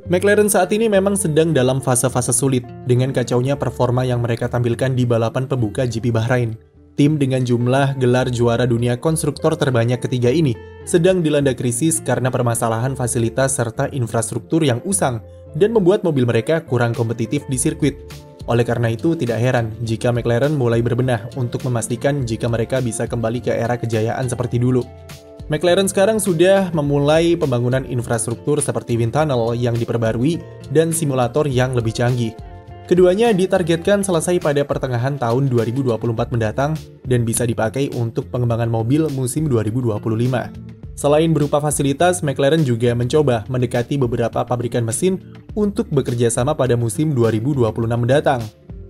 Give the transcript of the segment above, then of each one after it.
McLaren saat ini memang sedang dalam fase-fase sulit dengan kacaunya performa yang mereka tampilkan di balapan pembuka GP Bahrain. Tim dengan jumlah gelar juara dunia konstruktor terbanyak ketiga ini sedang dilanda krisis karena permasalahan fasilitas serta infrastruktur yang usang dan membuat mobil mereka kurang kompetitif di sirkuit. Oleh karena itu, tidak heran jika McLaren mulai berbenah untuk memastikan jika mereka bisa kembali ke era kejayaan seperti dulu. McLaren sekarang sudah memulai pembangunan infrastruktur seperti wind tunnel yang diperbarui dan simulator yang lebih canggih. Keduanya ditargetkan selesai pada pertengahan tahun 2024 mendatang dan bisa dipakai untuk pengembangan mobil musim 2025. Selain berupa fasilitas, McLaren juga mencoba mendekati beberapa pabrikan mesin untuk bekerja sama pada musim 2026 mendatang.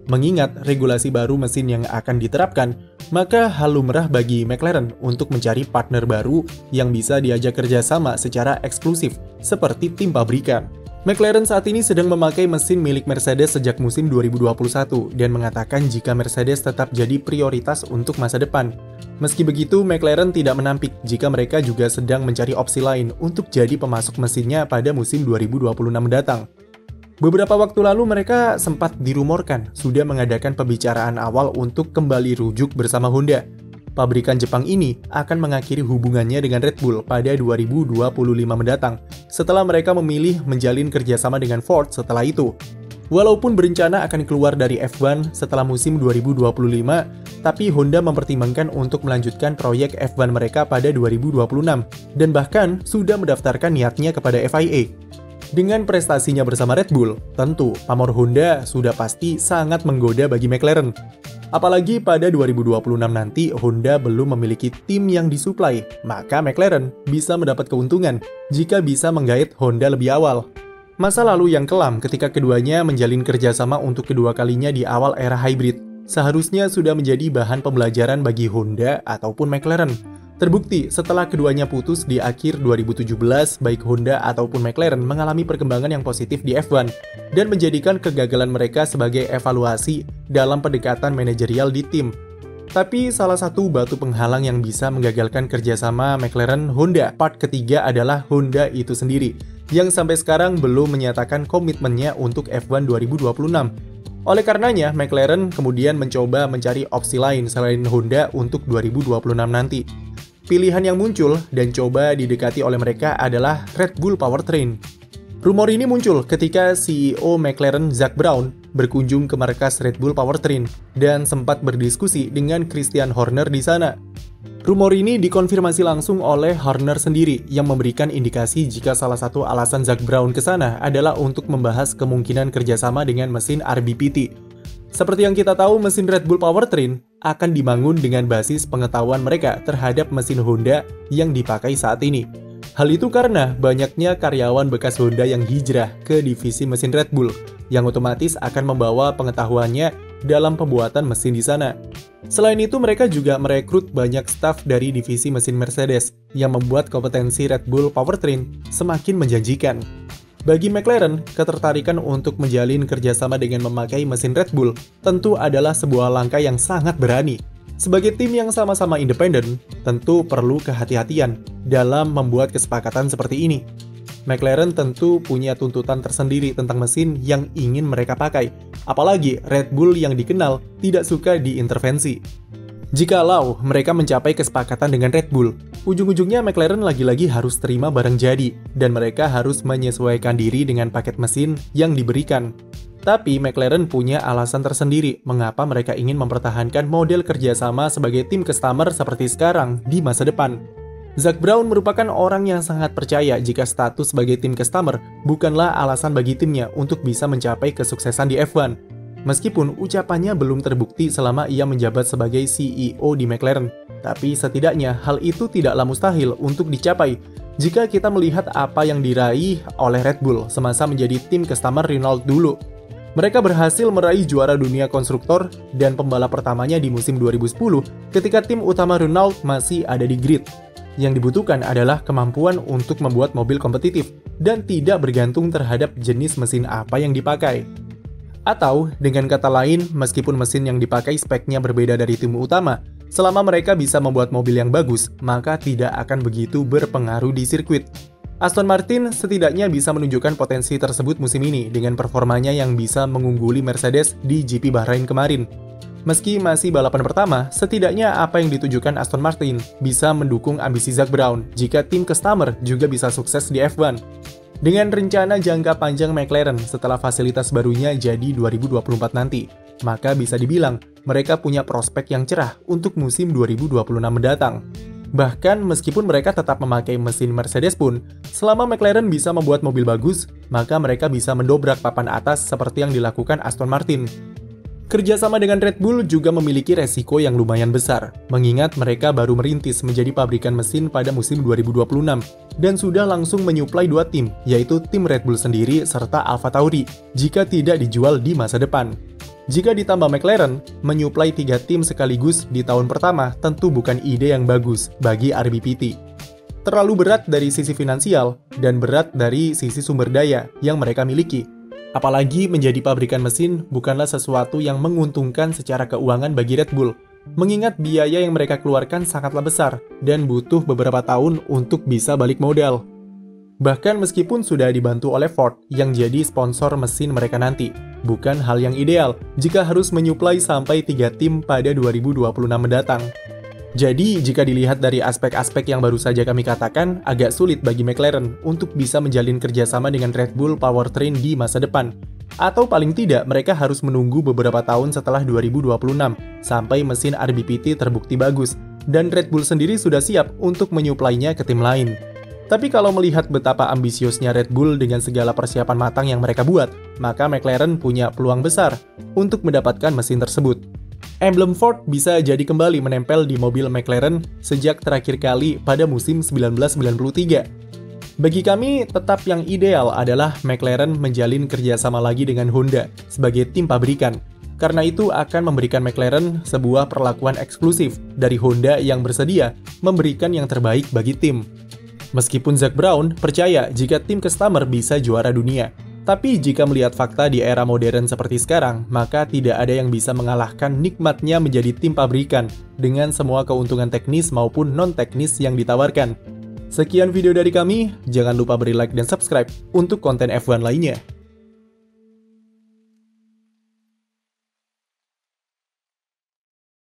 Mengingat regulasi baru mesin yang akan diterapkan, maka hal lumrah bagi McLaren untuk mencari partner baru yang bisa diajak kerjasama secara eksklusif, seperti tim pabrikan. McLaren saat ini sedang memakai mesin milik Mercedes sejak musim 2021 dan mengatakan jika Mercedes tetap jadi prioritas untuk masa depan. Meski begitu, McLaren tidak menampik jika mereka juga sedang mencari opsi lain untuk jadi pemasok mesinnya pada musim 2026 mendatang. Beberapa waktu lalu mereka sempat dirumorkan sudah mengadakan pembicaraan awal untuk kembali rujuk bersama Honda. Pabrikan Jepang ini akan mengakhiri hubungannya dengan Red Bull pada 2025 mendatang, setelah mereka memilih menjalin kerjasama dengan Ford setelah itu. Walaupun berencana akan keluar dari F1 setelah musim 2025, tapi Honda mempertimbangkan untuk melanjutkan proyek F1 mereka pada 2026, dan bahkan sudah mendaftarkan niatnya kepada FIA. Dengan prestasinya bersama Red Bull, tentu pamor Honda sudah pasti sangat menggoda bagi McLaren. Apalagi pada 2026 nanti Honda belum memiliki tim yang disuplai, maka McLaren bisa mendapat keuntungan jika bisa menggait Honda lebih awal. Masa lalu yang kelam ketika keduanya menjalin kerjasama untuk kedua kalinya di awal era hybrid, seharusnya sudah menjadi bahan pembelajaran bagi Honda ataupun McLaren. Terbukti setelah keduanya putus di akhir 2017, baik Honda ataupun McLaren mengalami perkembangan yang positif di F1 dan menjadikan kegagalan mereka sebagai evaluasi dalam pendekatan manajerial di tim. Tapi salah satu batu penghalang yang bisa menggagalkan kerjasama McLaren-Honda part ketiga adalah Honda itu sendiri, yang sampai sekarang belum menyatakan komitmennya untuk F1 2026. Oleh karenanya, McLaren kemudian mencoba mencari opsi lain selain Honda untuk 2026 nanti. Pilihan yang muncul dan coba didekati oleh mereka adalah Red Bull Powertrain. Rumor ini muncul ketika CEO McLaren Zak Brown berkunjung ke markas Red Bull Powertrain dan sempat berdiskusi dengan Christian Horner di sana. Rumor ini dikonfirmasi langsung oleh Horner sendiri yang memberikan indikasi jika salah satu alasan Zak Brown ke sana adalah untuk membahas kemungkinan kerjasama dengan mesin RBPT. Seperti yang kita tahu, mesin Red Bull Powertrain akan dibangun dengan basis pengetahuan mereka terhadap mesin Honda yang dipakai saat ini. Hal itu karena banyaknya karyawan bekas Honda yang hijrah ke divisi mesin Red Bull, yang otomatis akan membawa pengetahuannya dalam pembuatan mesin di sana. Selain itu, mereka juga merekrut banyak staf dari divisi mesin Mercedes, yang membuat kompetensi Red Bull Powertrain semakin menjanjikan. Bagi McLaren, ketertarikan untuk menjalin kerjasama dengan memakai mesin Red Bull tentu adalah sebuah langkah yang sangat berani. Sebagai tim yang sama-sama independen, tentu perlu kehati-hatian dalam membuat kesepakatan seperti ini. McLaren tentu punya tuntutan tersendiri tentang mesin yang ingin mereka pakai, apalagi Red Bull yang dikenal tidak suka diintervensi. Jikalau mereka mencapai kesepakatan dengan Red Bull, ujung-ujungnya McLaren lagi-lagi harus terima barang jadi, dan mereka harus menyesuaikan diri dengan paket mesin yang diberikan. Tapi McLaren punya alasan tersendiri mengapa mereka ingin mempertahankan model kerjasama sebagai tim customer seperti sekarang di masa depan. Zak Brown merupakan orang yang sangat percaya jika status sebagai tim customer bukanlah alasan bagi timnya untuk bisa mencapai kesuksesan di F1. Meskipun ucapannya belum terbukti selama ia menjabat sebagai CEO di McLaren, tapi setidaknya hal itu tidaklah mustahil untuk dicapai jika kita melihat apa yang diraih oleh Red Bull semasa menjadi tim customer Renault dulu. Mereka berhasil meraih juara dunia konstruktor dan pembalap pertamanya di musim 2010 ketika tim utama Renault masih ada di grid. Yang dibutuhkan adalah kemampuan untuk membuat mobil kompetitif dan tidak bergantung terhadap jenis mesin apa yang dipakai. Atau, dengan kata lain, meskipun mesin yang dipakai speknya berbeda dari tim utama, selama mereka bisa membuat mobil yang bagus, maka tidak akan begitu berpengaruh di sirkuit. Aston Martin setidaknya bisa menunjukkan potensi tersebut musim ini dengan performanya yang bisa mengungguli Mercedes di GP Bahrain kemarin. Meski masih balapan pertama, setidaknya apa yang ditujukan Aston Martin bisa mendukung ambisi Zak Brown jika tim customer juga bisa sukses di F1. Dengan rencana jangka panjang McLaren setelah fasilitas barunya jadi 2024 nanti, maka bisa dibilang mereka punya prospek yang cerah untuk musim 2026 mendatang. Bahkan meskipun mereka tetap memakai mesin Mercedes pun, selama McLaren bisa membuat mobil bagus, maka mereka bisa mendobrak papan atas seperti yang dilakukan Aston Martin. Kerjasama dengan Red Bull juga memiliki resiko yang lumayan besar, mengingat mereka baru merintis menjadi pabrikan mesin pada musim 2026, dan sudah langsung menyuplai 2 tim, yaitu tim Red Bull sendiri serta AlphaTauri, jika tidak dijual di masa depan. Jika ditambah McLaren, menyuplai 3 tim sekaligus di tahun pertama tentu bukan ide yang bagus bagi RBPT. Terlalu berat dari sisi finansial, dan berat dari sisi sumber daya yang mereka miliki. Apalagi menjadi pabrikan mesin bukanlah sesuatu yang menguntungkan secara keuangan bagi Red Bull, mengingat biaya yang mereka keluarkan sangatlah besar dan butuh beberapa tahun untuk bisa balik modal. Bahkan meskipun sudah dibantu oleh Ford yang jadi sponsor mesin mereka nanti, bukan hal yang ideal jika harus menyuplai sampai 3 tim pada 2026 mendatang. Jadi, jika dilihat dari aspek-aspek yang baru saja kami katakan, agak sulit bagi McLaren untuk bisa menjalin kerjasama dengan Red Bull Powertrain di masa depan. Atau paling tidak, mereka harus menunggu beberapa tahun setelah 2026, sampai mesin RBPT terbukti bagus, dan Red Bull sendiri sudah siap untuk menyuplainya ke tim lain. Tapi kalau melihat betapa ambisiusnya Red Bull dengan segala persiapan matang yang mereka buat, maka McLaren punya peluang besar untuk mendapatkan mesin tersebut. Emblem Ford bisa jadi kembali menempel di mobil McLaren sejak terakhir kali pada musim 1993. Bagi kami, tetap yang ideal adalah McLaren menjalin kerjasama lagi dengan Honda sebagai tim pabrikan. Karena itu akan memberikan McLaren sebuah perlakuan eksklusif dari Honda yang bersedia memberikan yang terbaik bagi tim. Meskipun Zak Brown percaya jika tim customer bisa juara dunia, tapi jika melihat fakta di era modern seperti sekarang, maka tidak ada yang bisa mengalahkan nikmatnya menjadi tim pabrikan dengan semua keuntungan teknis maupun non-teknis yang ditawarkan. Sekian video dari kami, jangan lupa beri like dan subscribe untuk konten F1 lainnya.